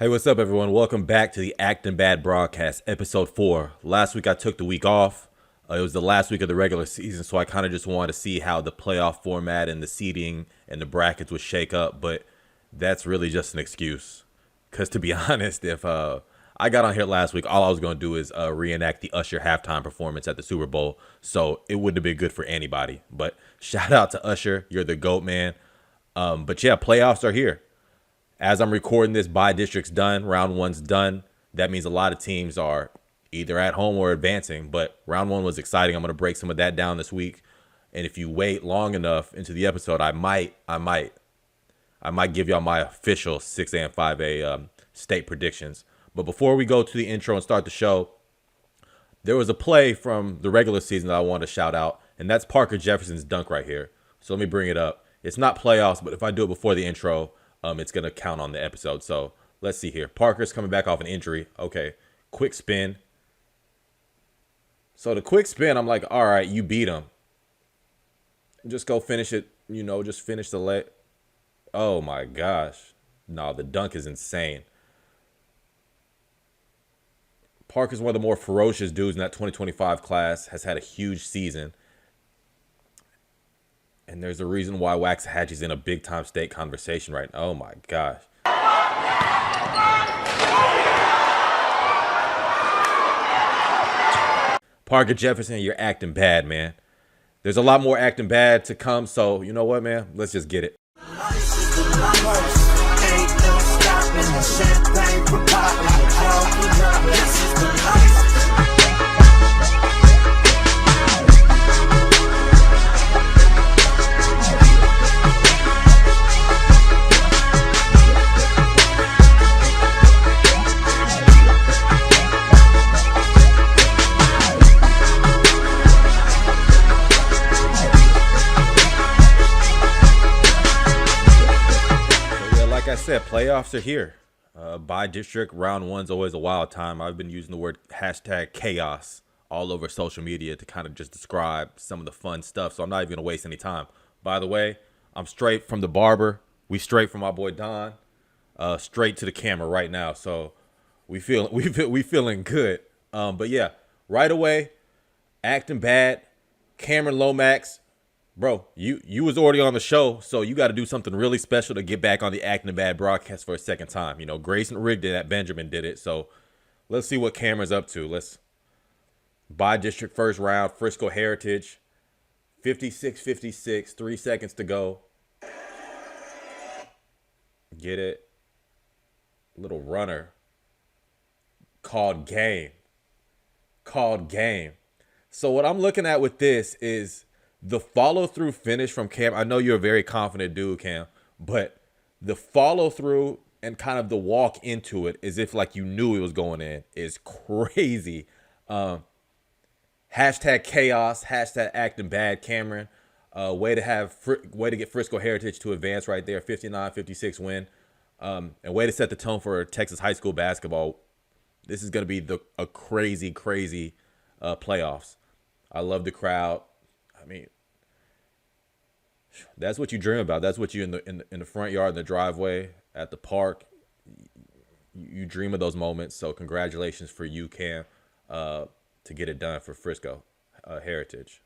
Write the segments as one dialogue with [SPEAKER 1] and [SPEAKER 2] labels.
[SPEAKER 1] Hey, what's up, everyone? Welcome back to the Actin BAD Broadcast, episode 4. Last week I took the week off. It was the last week of the regular season, so I kind of just wanted to see how the playoff format and the seeding and the brackets would shake up, but that's really just an excuse. Because to be honest, if I got on here last week, all I was going to do is reenact the Usher halftime performance at the Super Bowl, so it wouldn't have been good for anybody. But shout out to Usher. You're the GOAT, man. But yeah, playoffs are here. As I'm recording this, by district's done. Round one's done. That means a lot of teams are either at home or advancing. But round one was exciting. I'm going to break some of that down this week. And if you wait long enough into the episode, I might give y'all my official 6A and 5A state predictions. But before we go to the intro and start the show, there was a play from the regular season that I want to shout out, and that's Parker Jefferson's dunk right here. So let me bring it up. It's not playoffs, but if I do it before the intro, it's going to count on the episode. So let's see here. Parker's coming back off an injury. Okay, quick spin. So the quick spin, I'm like, all right, you beat him. Just go finish it, just finish the leg. Oh, my gosh. No, the dunk is insane. Parker's one of the more ferocious dudes in that 2025 class, has had a huge season. And there's a reason why Waxahachie's in a big-time state conversation right now. Oh, my gosh. Parker Jefferson, you're acting bad, man. There's a lot more acting bad to come, so you know what, man? Let's just get it. Like I said, playoffs are here. By district, round one's always a wild time. I've been using the word #chaos all over social media to kind of just describe some of the fun stuff, so I'm not even going to waste any time. By the way, I'm straight from the barber. We straight from my boy Don, straight to the camera right now, so we feeling good. But yeah, right away, acting bad. Cameron Lomax. Bro, you was already on the show, so you got to do something really special to get back on the Actin BAD Broadcast for a second time. Grayson rigged it, Benjamin did it, so let's see what Cameron's up to. Let's by district first round, Frisco Heritage, 56-56, 3 seconds to go. Get it. Little runner. Called game. Called game. So what I'm looking at with this is the follow-through finish from Cam. I know you're a very confident dude, Cam, but the follow-through and kind of the walk into it as if like you knew it was going in is crazy. #chaos, acting bad, Cameron. Way to get Frisco Heritage to advance right there, 59-56 win. And way to set the tone for Texas high school basketball. This is going to be a crazy playoffs. I love the crowd. I mean, that's what you dream about. That's what you in the front yard, in the driveway, at the park. You dream of those moments. So congratulations for you, Cam, to get it done for Frisco Heritage.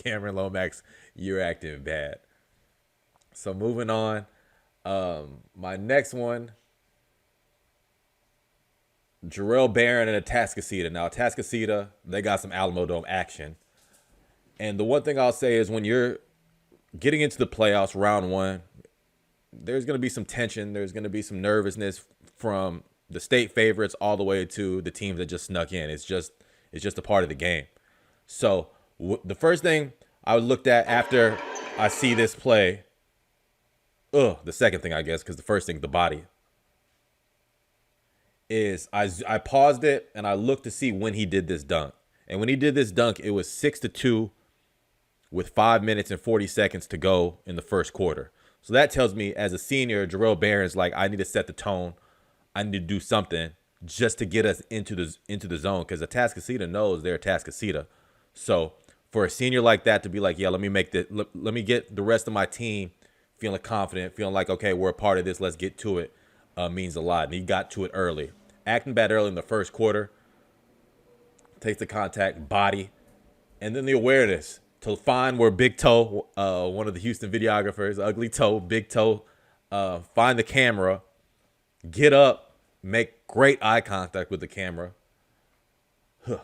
[SPEAKER 1] Cameron Lomax, you're acting bad. So moving on, my next one, Jerrell, Barron, and Atascocita. Now, Atascocita, they got some Alamo Dome action. And the one thing I'll say is when you're getting into the playoffs, round one, there's going to be some tension. There's going to be some nervousness from the state favorites all the way to the teams that just snuck in. It's just a part of the game. So the first thing I looked at after I see this play, the second thing, I guess, because the first thing, the body, is I paused it and I looked to see when he did this dunk. And when he did this dunk, it was 6-2 with 5 minutes and 40 seconds to go in the first quarter. So that tells me, as a senior, Jerrell Barron's like, I need to set the tone. I need to do something just to get us into the zone, because Atascocita knows they're Atascocita. So for a senior like that to be like, yeah, let me get the rest of my team feeling confident, feeling like, okay, we're a part of this, let's get to it, means a lot. And he got to it early. Acting bad early in the first quarter. Takes the contact, body, and then the awareness to find where Big Toe, one of the Houston videographers, Ugly Toe, Big Toe, find the camera, get up, make great eye contact with the camera. Huh.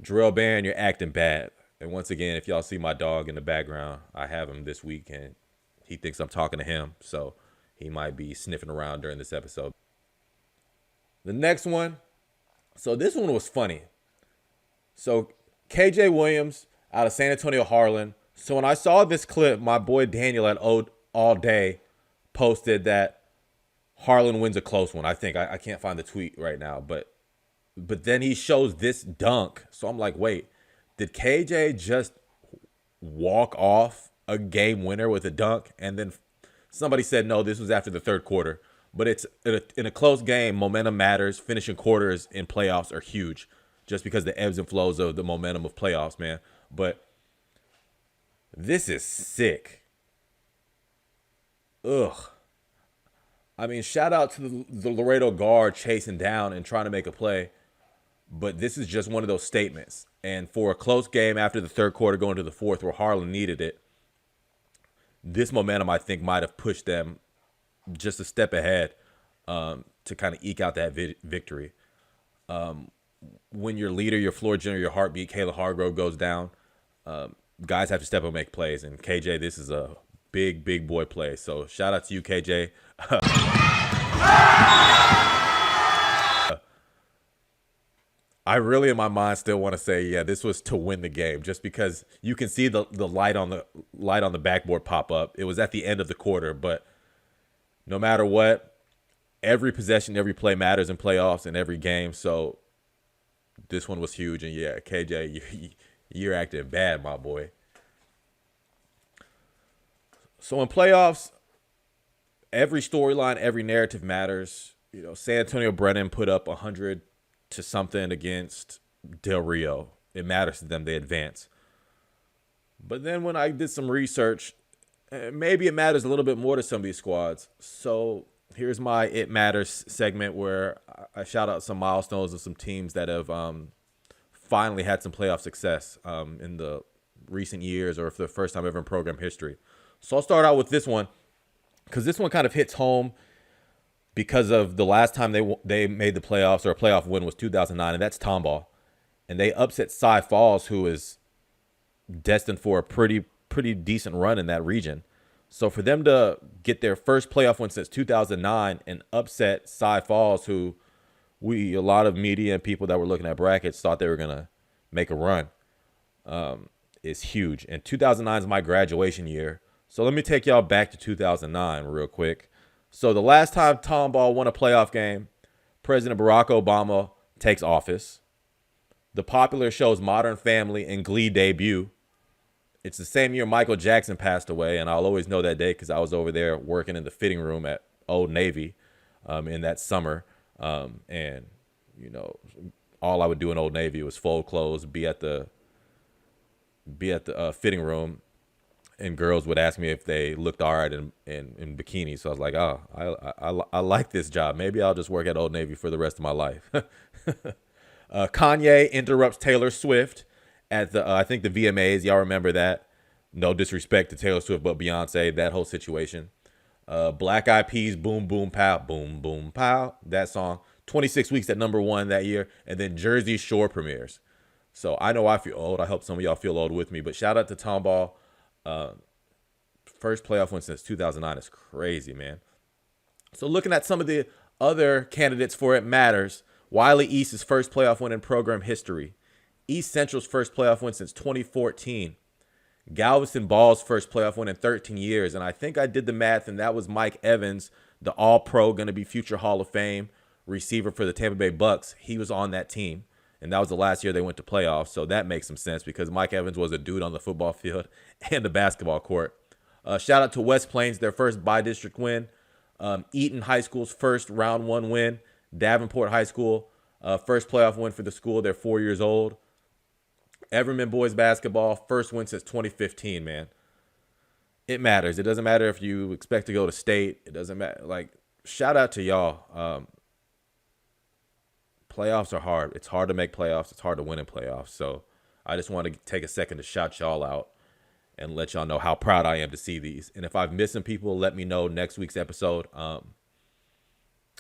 [SPEAKER 1] Jerrell Barron, you're acting bad. And once again, if y'all see my dog in the background, I have him this week, and he thinks I'm talking to him, so he might be sniffing around during this episode. The next one, so this one was funny. So KJ Williams out of San Antonio Harlan. So when I saw this clip, my boy Daniel at All Day posted that Harlan wins a close one. I think I can't find the tweet right now, but then he shows this dunk. So I'm like, wait, did KJ just walk off a game winner with a dunk? And then somebody said, no, this was after the third quarter. But it's in a close game, momentum matters. Finishing quarters in playoffs are huge, just because the ebbs and flows of the momentum of playoffs, man. But this is sick. Ugh. I mean, shout out to the Laredo guard chasing down and trying to make a play. But this is just one of those statements. And for a close game after the third quarter going to the fourth where Harlan needed it, this momentum, I think, might have pushed them just a step ahead to kind of eke out that victory. When your leader, your floor general, your heartbeat, Kayla Hargrove, goes down, guys have to step up and make plays. And KJ, this is a big boy play. So shout out to you, KJ. I really, in my mind, still want to say, yeah, this was to win the game, just because you can see the light on the backboard pop up. It was at the end of the quarter, but no matter what, every possession, every play matters in playoffs and every game. So this one was huge, and yeah, KJ, you're acting bad, my boy. So in playoffs, every storyline, every narrative matters. You know, San Antonio Brennan put up 100 to something against Del Rio. It matters to them. They advance. But then when I did some research, maybe it matters a little bit more to some of these squads. So here's my It Matters segment, where I shout out some milestones of some teams that have finally had some playoff success in the recent years, or for the first time ever in program history. So I'll start out with this one, because this one kind of hits home, because of the last time they made the playoffs, or a playoff win, was 2009, and that's Tomball. And they upset Cy Falls, who is destined for a pretty decent run in that region. So for them to get their first playoff win since 2009 and upset Cy Falls, who a lot of media and people that were looking at brackets thought they were going to make a run, is huge. And 2009 is my graduation year. So let me take y'all back to 2009 real quick. So the last time Tomball won a playoff game, President Barack Obama takes office. The popular show's Modern Family and Glee debut. It's the same year Michael Jackson passed away, and I'll always know that day because I was over there working in the fitting room at Old Navy in that summer. And, you know, all I would do in Old Navy was fold clothes, be at the fitting room, and girls would ask me if they looked all right in bikinis. So I was like, oh, I like this job. Maybe I'll just work at Old Navy for the rest of my life. Kanye interrupts Taylor Swift at the I think the VMAs. Y'all remember that? No disrespect to Taylor Swift, but Beyonce, that whole situation. Black Eyed Peas, Boom Boom Pow, Boom Boom Pow. That song, 26 weeks at #1 that year, and then Jersey Shore premieres. So I know I feel old. I hope some of y'all feel old with me. But shout out to Tomball. First playoff win since 2009 is crazy, man. So looking at some of the other candidates for It Matters, Wiley East's first playoff win in program history. East Central's first playoff win since 2014. Galveston Ball's first playoff win in 13 years. And I think I did the math, and that was Mike Evans, the all-pro, going to be future Hall of Fame receiver for the Tampa Bay Bucks. He was on that team, and that was the last year they went to playoffs. So that makes some sense because Mike Evans was a dude on the football field and the basketball court. Shout out to West Plains, their first by-district win. Eaton High School's first round 1 win. Davenport High School, first playoff win for the school. They're 4 years old. Everman boys basketball, first win since 2015, man. It matters. It doesn't matter if you expect to go to state. It doesn't matter. Like, shout out to y'all. Playoffs are hard. It's hard to make playoffs. It's hard to win in playoffs. So I just want to take a second to shout y'all out and let y'all know how proud I am to see these. And if I've missed some people, let me know next week's episode.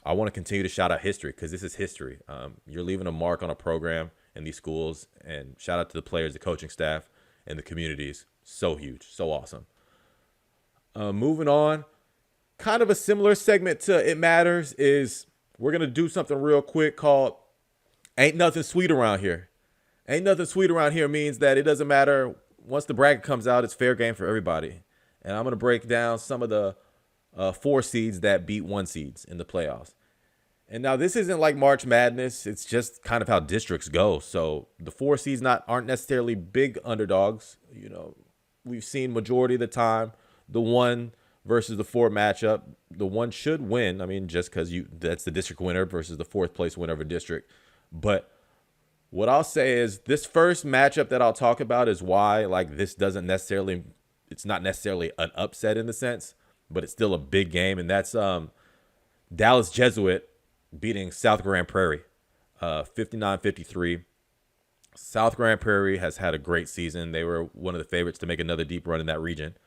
[SPEAKER 1] I want to continue to shout out history because this is history. You're leaving a mark on a program in these schools, and shout out to the players, the coaching staff, and the communities. So huge, so awesome. Moving on, kind of a similar segment to It Matters is we're going to do something real quick called Ain't Nothing Sweet Around Here. Ain't Nothing Sweet Around Here means that it doesn't matter. Once the bracket comes out, it's fair game for everybody. And I'm going to break down some of the 4 seeds that beat 1 seeds in the playoffs. And now this isn't like March Madness. It's just kind of how districts go. So the 4 seeds aren't necessarily big underdogs. You know, we've seen majority of the time the 1 versus the 4 matchup. The 1 should win. I mean, just because that's the district winner versus the 4th place winner of a district. But what I'll say is this first matchup that I'll talk about is why like this doesn't necessarily, it's not necessarily an upset in the sense, but it's still a big game. And that's Dallas Jesuit beating South Grand Prairie, 59-53. South Grand Prairie has had a great season. They were one of the favorites to make another deep run in that region.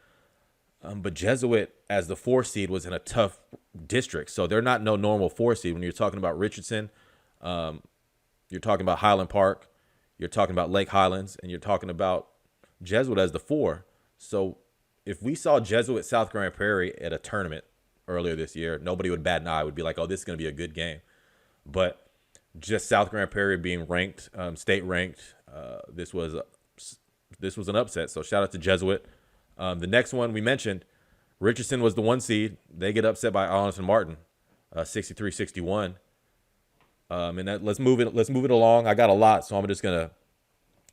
[SPEAKER 1] But Jesuit, as the 4 seed, was in a tough district. So they're not no normal 4 seed. When you're talking about Richardson, you're talking about Highland Park, you're talking about Lake Highlands, and you're talking about Jesuit as the 4. So if we saw Jesuit South Grand Prairie at a tournament earlier this year, nobody would bat an eye. Would be like, oh, this is going to be a good game. But just South Grand Prairie being ranked, state ranked, this was an upset. So shout out to Jesuit. The next one we mentioned, Richardson was the 1 seed. They get upset by Arlington Martin, 63-61. Let's move it along. I got a lot, so I'm just gonna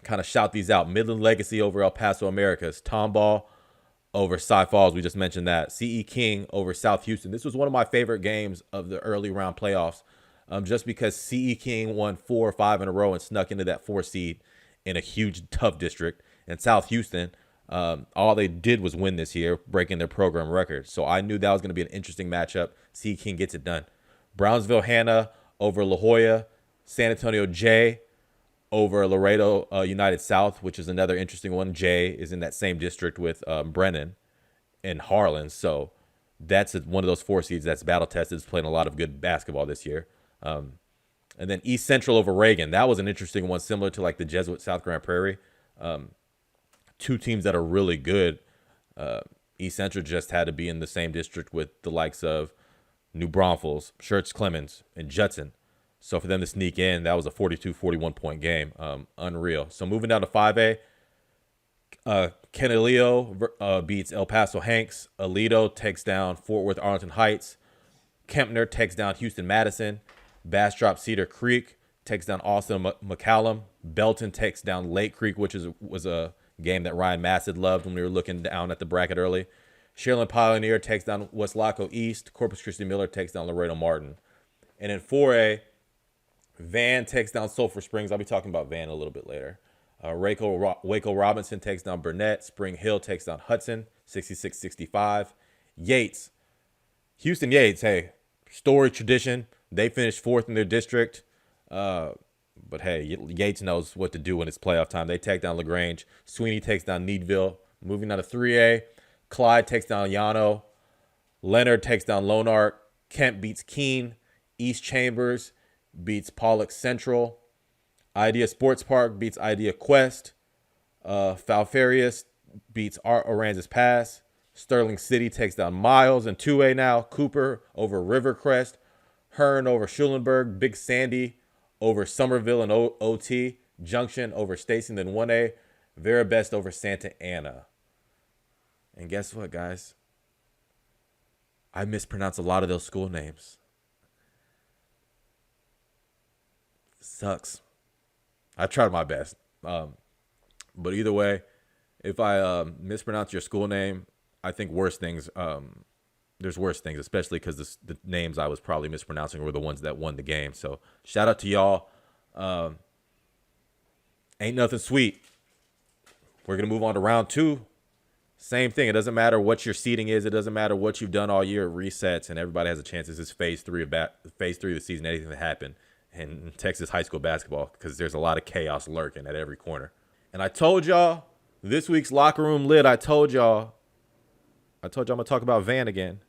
[SPEAKER 1] kind of shout these out. Midland Legacy over El Paso Americas. Tomball over Cy Falls. We just mentioned that. C.E. King over South Houston. This was one of my favorite games of the early round playoffs, just because C.E. King won 4 or 5 in a row and snuck into that 4 seed in a huge, tough district. And South Houston, all they did was win this year, breaking their program record. So I knew that was going to be an interesting matchup. C.E. King gets it done. Brownsville Hannah over La Jolla. San Antonio J over Laredo United South, which is another interesting one. Jay is in that same district with Brennan and Harlan. So that's one of those 4 seeds that's battle tested. Is playing a lot of good basketball this year. And then East Central over Reagan. That was an interesting one, similar to like the Jesuit South Grand Prairie. 2 teams that are really good. East Central just had to be in the same district with the likes of New Braunfels, Schertz Clemens, and Judson. So for them to sneak in, that was a 42-41 point game. Unreal. So moving down to 5A, Caneleo beats El Paso Hanks. Aledo takes down Fort Worth Arlington Heights. Kempner takes down Houston Madison. Bastrop Cedar Creek takes down Austin McCallum. Belton takes down Lake Creek, which was a game that Ryan Mass had loved when we were looking down at the bracket early. Sharon Pioneer takes down West Laco East. Corpus Christi Miller takes down Laredo Martin. And in 4A, Van takes down Sulphur Springs. I'll be talking about Van a little bit later. Waco Robinson takes down Burnett. Spring Hill takes down Hudson, 66-65. Houston Yates, hey, story tradition. They finished 4th in their district. But hey, Yates knows what to do when it's playoff time. They take down LaGrange. Sweeney takes down Needville. Moving on to 3A, Clyde takes down Llano. Leonard takes down Lonark. Kemp beats Keene. East Chambers beats Pollock Central. Idea Sports Park beats Idea Quest. Falfarius beats Art Aransas Pass. Sterling City takes down Miles in 2A now. Cooper over Rivercrest. Hearn over Schulenburg. Big Sandy over Somerville and OT. Junction over Stacy, then 1A. Vera Best over Santa Ana. And guess what, guys? I mispronounce a lot of those school names. Sucks. I tried my best. But either way, if I mispronounce your school name, I think worse things. There's worse things, especially because the names I was probably mispronouncing were the ones that won the game. So shout out to y'all. Ain't nothing sweet. We're going to move on to round 2. Same thing. It doesn't matter what your seeding is. It doesn't matter what you've done all year. It resets, and everybody has a chance. This is phase 3 of the season. Anything that happened in Texas high school basketball, because there's a lot of chaos lurking at every corner. And I told y'all this week's locker room lid. I told y'all I'm gonna talk about Van again.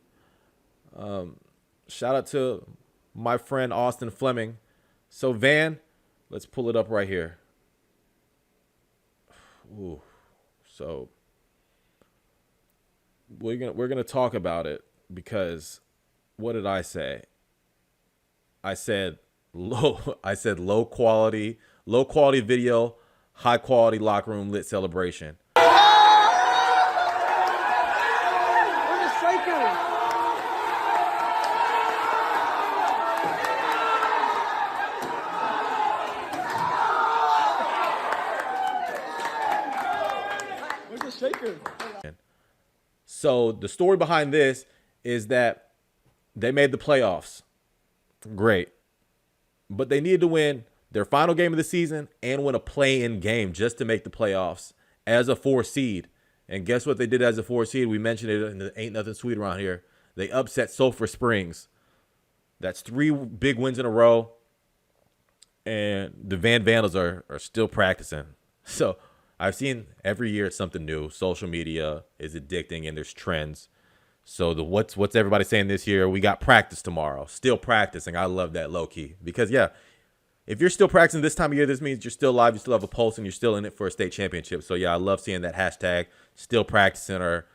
[SPEAKER 1] Shout out to my friend Austin Fleming. So Van, let's pull it up right here. Ooh, so we're gonna talk about it, because what did I say? I said low quality video, high quality locker room lit celebration. So the story behind this is that they made the playoffs. Great. But they needed to win their final game of the season and win a play-in game just to make the playoffs as a 4 seed. And guess what they did as a 4 seed? We mentioned it in the Ain't Nothing Sweet around here. They upset Sulphur Springs. That's 3 big wins in a row. And the Van Vandals are still practicing. So I've seen every year it's something new. Social media is addicting, and there's trends. So what's everybody saying this year? We got practice tomorrow. Still practicing. I love that, low key, because yeah, if you're still practicing this time of year, this means you're still alive. You still have a pulse, and you're still in it for a state championship. So yeah, I love seeing that hashtag. Still practicing, or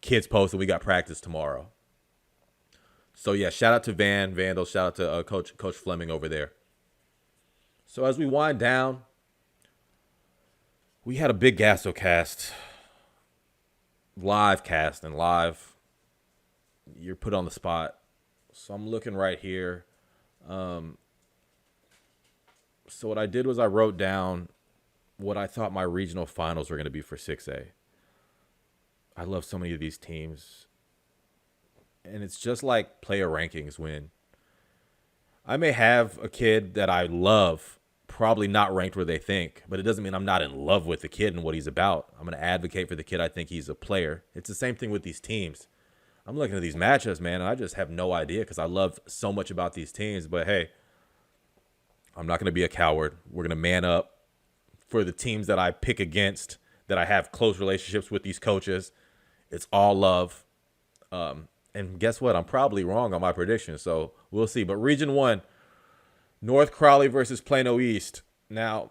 [SPEAKER 1] kids posting we got practice tomorrow. So yeah, shout out to Vandal. Shout out to Coach Fleming over there. So as we wind down, we had a big GASO cast, live cast, and live. You're put on the spot. So I'm looking right here. So what I did was I wrote down what I thought my regional finals were going to be for 6A. I love so many of these teams. And it's just like player rankings when I may have a kid that I love, probably not ranked where they think, but it doesn't mean I'm not in love with the kid and what he's about. I'm going to advocate for the kid. I think he's a player. It's the same thing with these teams. I'm looking at these matchups, man, and I just have no idea because I love so much about these teams. But hey, I'm not going to be a coward. We're going to man up for the teams that I pick against, that I have close relationships with these coaches. It's all love. And guess what? I'm probably wrong on my prediction, so we'll see. But Region 1, North Crowley versus Plano East. Now,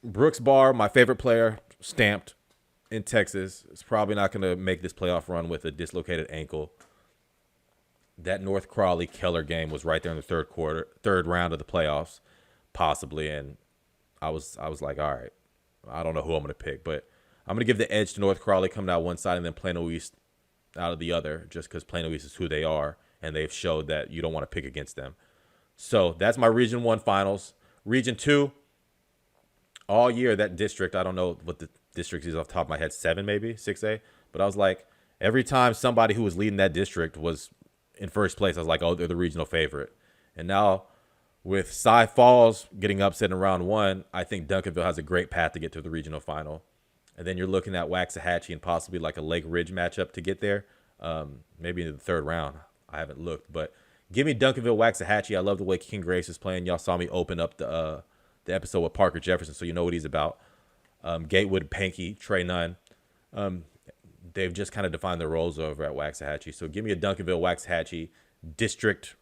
[SPEAKER 1] Brooks Barr, my favorite player, stamped in Texas, is probably not going to make this playoff run with a dislocated ankle. That North Crowley Keller game was right there in the third round of the playoffs, possibly. And I was like, all right, I don't know who I'm going to pick, but I'm going to give the edge to North Crowley coming out one side and then Plano East out of the other, just because Plano East is who they are, and they've showed that you don't want to pick against them. So that's my Region 1 finals. Region 2, all year, that district, I don't know what the district is off the top of my head, 7 maybe, 6A. But I was like, every time somebody who was leading that district was in first place, I was like, oh, they're the regional favorite. And now with Cy Falls getting upset in round 1, I think Duncanville has a great path to get to the regional final. And then you're looking at Waxahachie and possibly like a Lake Ridge matchup to get there, maybe in the third round. I haven't looked, but give me Duncanville, Waxahachie. I love the way King Grace is playing. Y'all saw me open up the episode with Parker Jefferson, so you know what he's about. Gatewood, Pankey, Trey Nunn. they've just kind of defined their roles over at Waxahachie. So give me a Duncanville Waxahachie district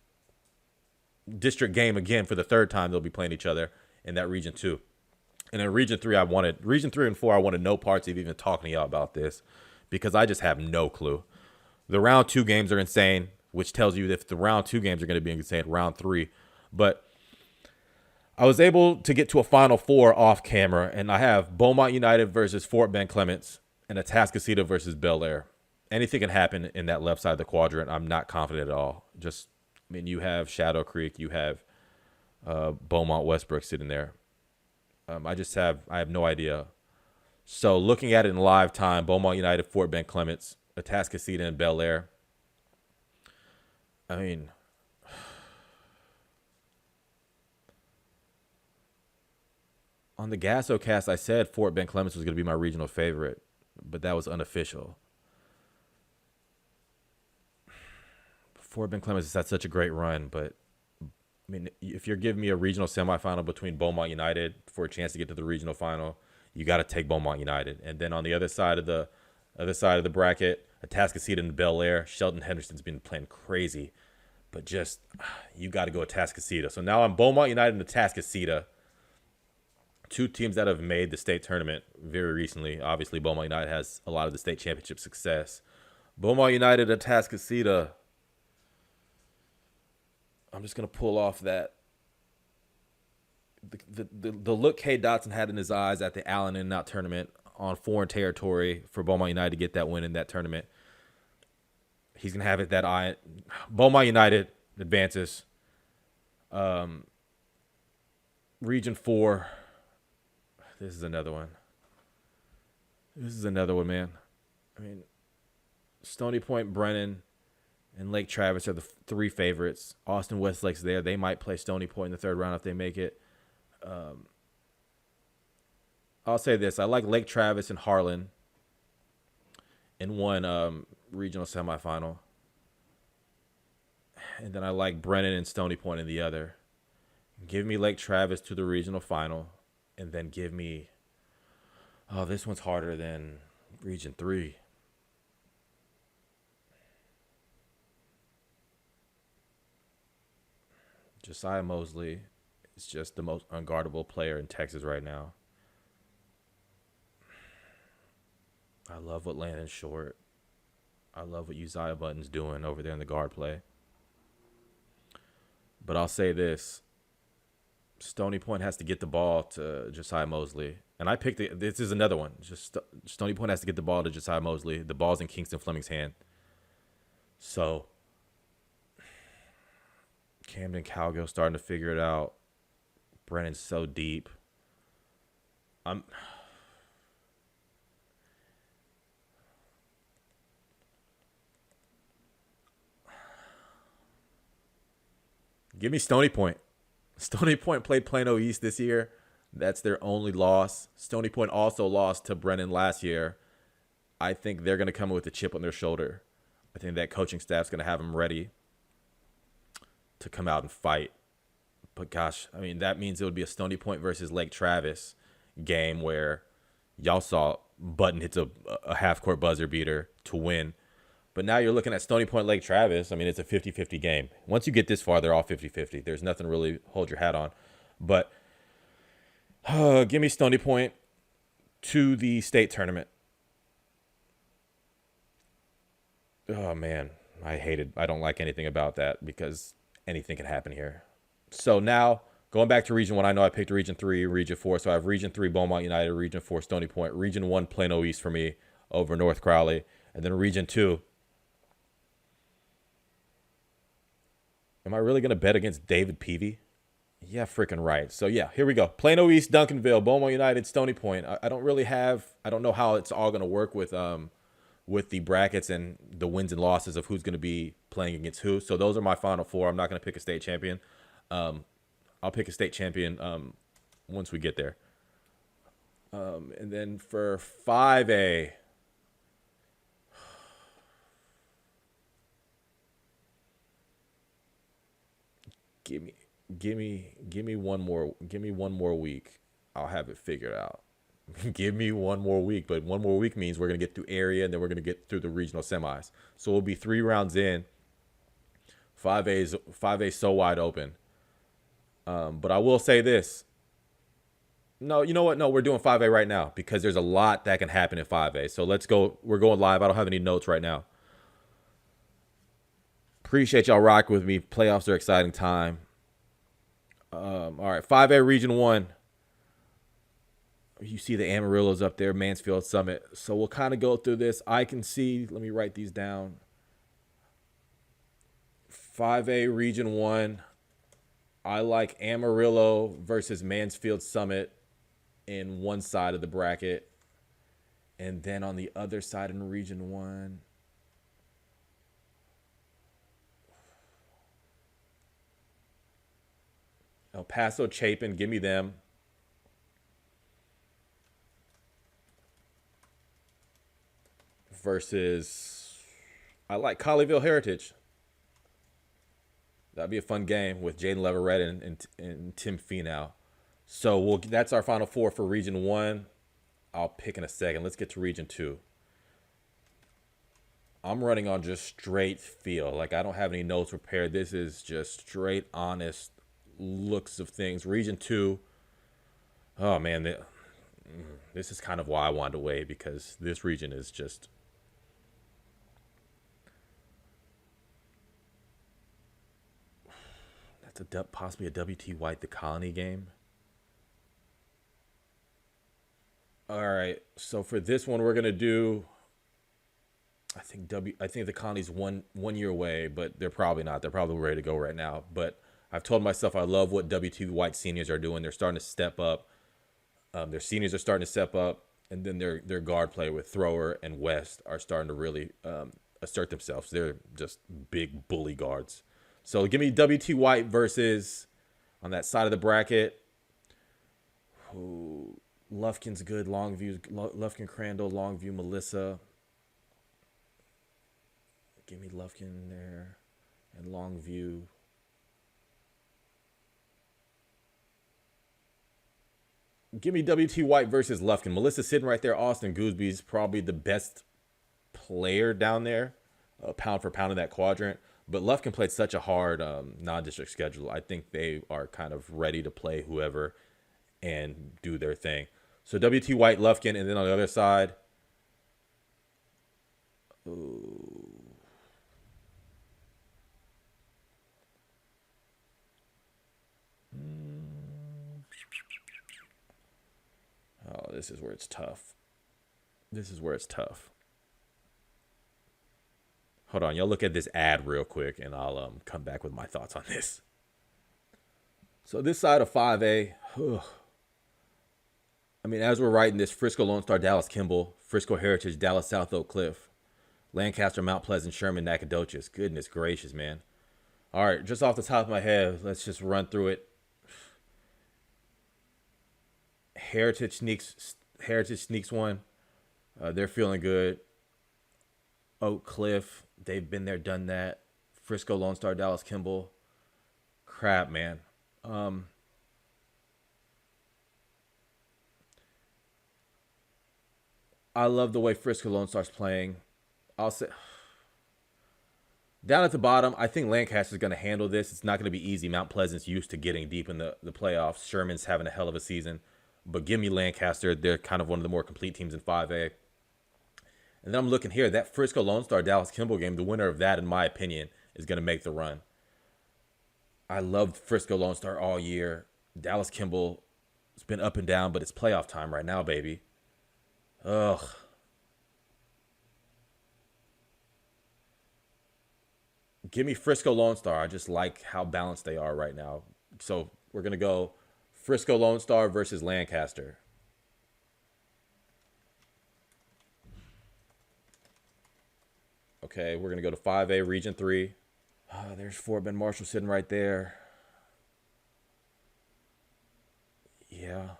[SPEAKER 1] game again for the third time. They'll be playing each other in that region 2. And in region 3, region 3 and 4, I wanted no parts of even talking to y'all about this because I just have no clue. The round 2 games are insane, which tells you if the round 2 games are going to be insane, round 3. But I was able to get to a Final Four off camera, and I have Beaumont United versus Fort Bend Clements and Atascocita versus Bel Air. Anything can happen in that left side of the quadrant. I'm not confident at all. You have Shadow Creek, you have Beaumont Westbrook sitting there. I have no idea. So looking at it in live time, Beaumont United, Fort Bend Clements, Atascocita, and Bel Air. I mean, on the GASO cast, I said Fort Bend Clements was going to be my regional favorite, but that was unofficial. Fort Bend Clements has had such a great run, but I mean, if you're giving me a regional semifinal between Beaumont United for a chance to get to the regional final, you got to take Beaumont United. And then on the other side of the bracket, Atascocita and Bel Air. Shelton Henderson's been playing crazy, but just you got to go Atascocita. So now I'm Beaumont United and Atascocita. 2 teams that have made the state tournament very recently. Obviously, Beaumont United has a lot of the state championship success. Beaumont United, Atascocita. I'm just going to pull off that. The look K. Dotson had in his eyes at the Allen In-N-Out tournament on foreign territory for Beaumont United to get that win in that tournament. He's going to have it that eye. Beaumont United advances. Region 4. This is another one. Man. I mean, Stony Point, Brennan, and Lake Travis are the 3 favorites. Austin Westlake's there. They might play Stony Point in the 3rd round if they make it. I'll say this. I like Lake Travis and Harlan in one regional semifinal. And then I like Brennan and Stony Point in the other. Give me Lake Travis to the regional final. And then give me... Oh, this one's harder than Region 3. Josiah Mosley is just the most unguardable player in Texas right now. I love what Landon Short. I love what Uzziah Button's doing over there in the guard play. But I'll say this. Stony Point has to get the ball to Josiah Mosley. And I picked it. This is another one. Just Stony Point has to get the ball to Josiah Mosley. The ball's in Kingston Fleming's hand. So Camden Calgill starting to figure it out. Brennan's so deep. Give me Stony Point. Stony Point played Plano East this year. That's their only loss. Stony Point also lost to Brennan last year. I think they're going to come with a chip on their shoulder. I think that coaching staff's going to have them ready to come out and fight. But gosh, I mean, that means it would be a Stony Point versus Lake Travis game where y'all saw Button hits a half-court buzzer beater to win. But now you're looking at Stony Point, Lake Travis. I mean, it's a 50-50 game. Once you get this far, they're all 50-50. There's nothing to really hold your hat on. But give me Stony Point to the state tournament. Oh, man. I don't like anything about that because anything can happen here. So now, going back to Region 1, I know I picked Region 3, Region 4. So I have Region 3, Beaumont United, Region 4, Stony Point, Region 1, Plano East for me over North Crowley. And then Region 2. Am I really going to bet against David Peavy? Yeah, freaking right. So, yeah, here we go. Plano East, Duncanville, Beaumont United, Stony Point. I don't know how it's all going to work with the brackets and the wins and losses of who's going to be playing against who. So those are my final 4. I'm not going to pick a state champion. I'll pick a state champion once we get there. And then for 5A, give me one more week. I'll have it figured out. Give me one more week, but one more week means we're gonna get through area and then we're gonna get through the regional semis. So we'll be 3 rounds in. 5A's so wide open. But I will say this. No, you know what? No, we're doing 5A right now because there's a lot that can happen in 5A. So let's go. We're going live. I don't have any notes right now. Appreciate y'all rocking with me. Playoffs are exciting time. All right, 5A Region 1. You see the Amarillos up there, Mansfield Summit. So we'll kind of go through this. I can see, let me write these down. 5A Region 1. I like Amarillo versus Mansfield Summit in one side of the bracket. And then on the other side in Region 1, El Paso Chapin, give me them. Versus, I like Colleyville Heritage. That'd be a fun game with Jaden Leverett and Tim Finau. So that's our final four for Region 1. I'll pick in a second. Let's get to Region 2. I'm running on just straight feel. Like, I don't have any notes prepared. This is just straight, honest looks of things. Region 2. Oh, man. This is kind of why I wanted to wait, because this region is just... That's possibly a WT White, the Colony game. All right. So for this one, we're going to do... I think the Colony's one year away, but they're probably not. They're probably ready to go right now. But I've told myself I love what WT White seniors are doing. They're starting to step up. Their seniors are starting to step up, and then their guard play with Thrower and West are starting to really assert themselves. They're just big bully guards. So give me WT White versus, on that side of the bracket, Lufkin's good, Lufkin, Crandall, Longview, Melissa. Give me Lufkin there and Longview. Give me WT White versus Lufkin. Melissa sitting right there. Austin Goosby's probably the best player down there, pound for pound in that quadrant. But Lufkin played such a hard non-district schedule. I think they are kind of ready to play whoever and do their thing. So WT White, Lufkin, and then on the other side, oh, this is where it's tough. Hold on, y'all look at this ad real quick, and I'll come back with my thoughts on this. So this side of 5A, I mean, as we're writing this, Frisco Lone Star, Dallas Kimball, Frisco Heritage, Dallas South Oak Cliff, Lancaster, Mount Pleasant, Sherman, Nacogdoches. Goodness gracious, man. All right, just off the top of my head, let's just run through it. Heritage sneaks one. They're feeling good. Oak Cliff, they've been there, done that. Frisco Lone Star, Dallas Kimball. Crap, man. I love the way Frisco Lone Star's playing. I'll say down at the bottom, I think Lancaster's going to handle this. It's not going to be easy. Mount Pleasant's used to getting deep in the playoffs. Sherman's having a hell of a season. But give me Lancaster. They're kind of one of the more complete teams in 5A. And then I'm looking here. That Frisco Lone Star Dallas Kimball game, the winner of that, in my opinion, is going to make the run. I loved Frisco Lone Star all year. Dallas Kimball, it's been up and down, but it's playoff time right now, baby. Ugh. Give me Frisco Lone Star. I just like how balanced they are right now. So we're going to go Frisco Lone Star versus Lancaster. Okay, we're going to go to 5A, Region 3. There's Fort Bend Marshall sitting right there. Yeah.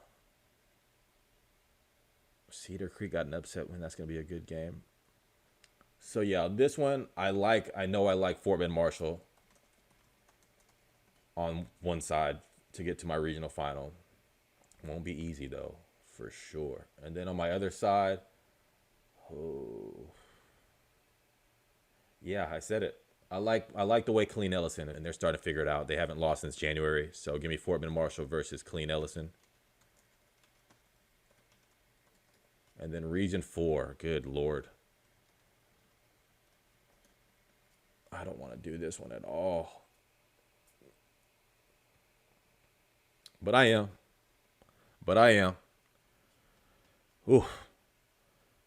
[SPEAKER 1] Cedar Creek got an upset win. That's going to be a good game. So, yeah, this one, I know I like Fort Bend Marshall on one side to get to my regional final. Won't be easy, though. for sure. And then on my other side, oh, yeah, I said it. I like the way Clean Ellison, and they're starting to figure it out. They haven't lost since January, so give me Fort Bend Marshall versus Clean Ellison. And then Region 4, good Lord. I don't want to do this one at all. But I am. Ooh.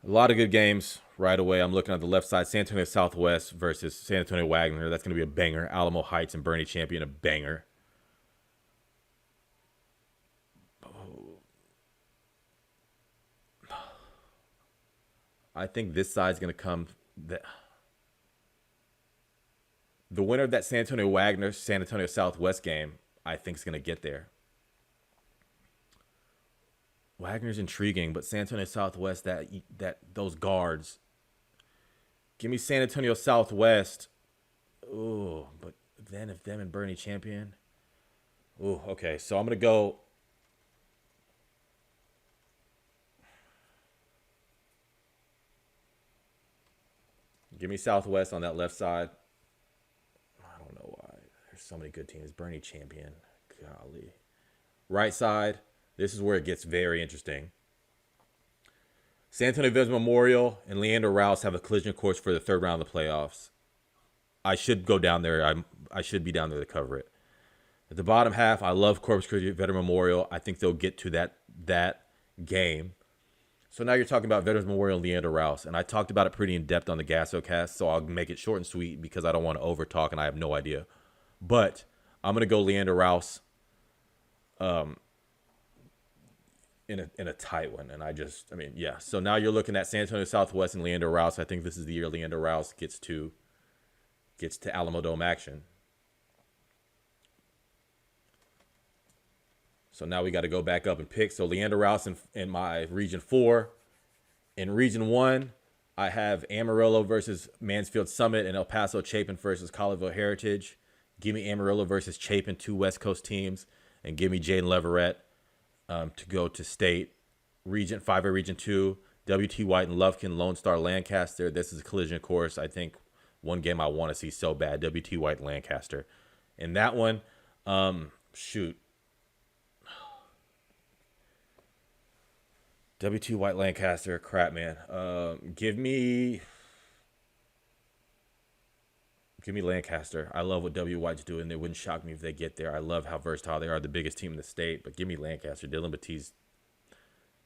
[SPEAKER 1] A lot of good games right away. I'm looking at the left side. San Antonio Southwest versus San Antonio Wagner. That's going to be a banger. Alamo Heights and Bernie Champion, a banger. Oh. I think this side's going to come. The winner of that San Antonio Wagner, San Antonio Southwest game, I think is going to get there. Wagner's intriguing, but San Antonio Southwest, those guards. Give me San Antonio Southwest. Ooh, but then if them and Bernie Champion. Ooh, okay. So I'm gonna go. Give me Southwest on that left side. I don't know why. There's so many good teams. Bernie Champion. Golly. Right side. This is where it gets very interesting. San Antonio Veterans Memorial and Leander Rouse have a collision course for the third round of the playoffs. I should go down there. I should be down there to cover it. At the bottom half, I love Corpus Christi Veteran Memorial. I think they'll get to that game. So now you're talking about Veterans Memorial and Leander Rouse. And I talked about it pretty in depth on the GASO cast, so I'll make it short and sweet because I don't want to over talk and I have no idea. But I'm going to go Leander Rouse. In a tight one, and yeah. So now you're looking at San Antonio Southwest and Leander Rouse. I think this is the year Leander Rouse gets to Alamo Dome action. So now we got to go back up and pick. So Leander Rouse in my Region 4. In Region 1, I have Amarillo versus Mansfield Summit and El Paso Chapin versus Colleyville Heritage. Give me Amarillo versus Chapin, 2 West Coast teams, and give me Jaden Leverett to go to state. Region 5A, Region 2, W.T. White and Lufkin, Lone Star Lancaster. This is a collision course. I think one game I want to see so bad, W.T. White Lancaster. In that one, shoot. W.T. White Lancaster, crap, man. Give me Lancaster. I love what W. White's doing. It wouldn't shock me if they get there. I love how versatile they are, the biggest team in the state. But give me Lancaster. Dylan Batiste.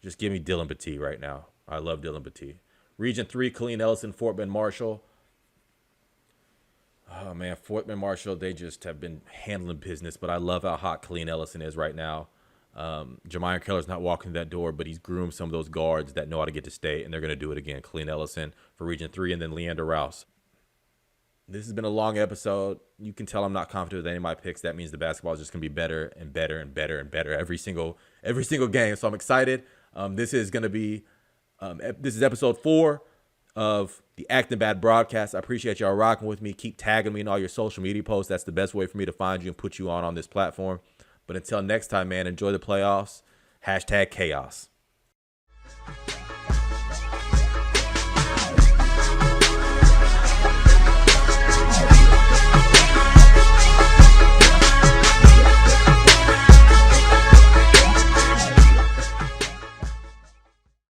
[SPEAKER 1] Just give me Dylan Batiste right now. I love Dylan Batiste. Region 3, Clean Ellison, Fort Bend Marshall. Oh, man, Fort Bend Marshall, they just have been handling business. But I love how hot Clean Ellison is right now. Jamiron Keller's not walking that door, but he's groomed some of those guards that know how to get to state, and they're going to do it again. Clean Ellison for Region 3, and then Leander Rouse. This has been a long episode. You can tell I'm not confident with any of my picks. That means the basketball is just going to be better and better and better and better every single game. So I'm excited. This is going to be this is episode 4 of the Actin BAD Broadcast. I appreciate y'all rocking with me. Keep tagging me in all your social media posts. That's the best way for me to find you and put you on this platform. But until next time, man, enjoy the playoffs. #chaos.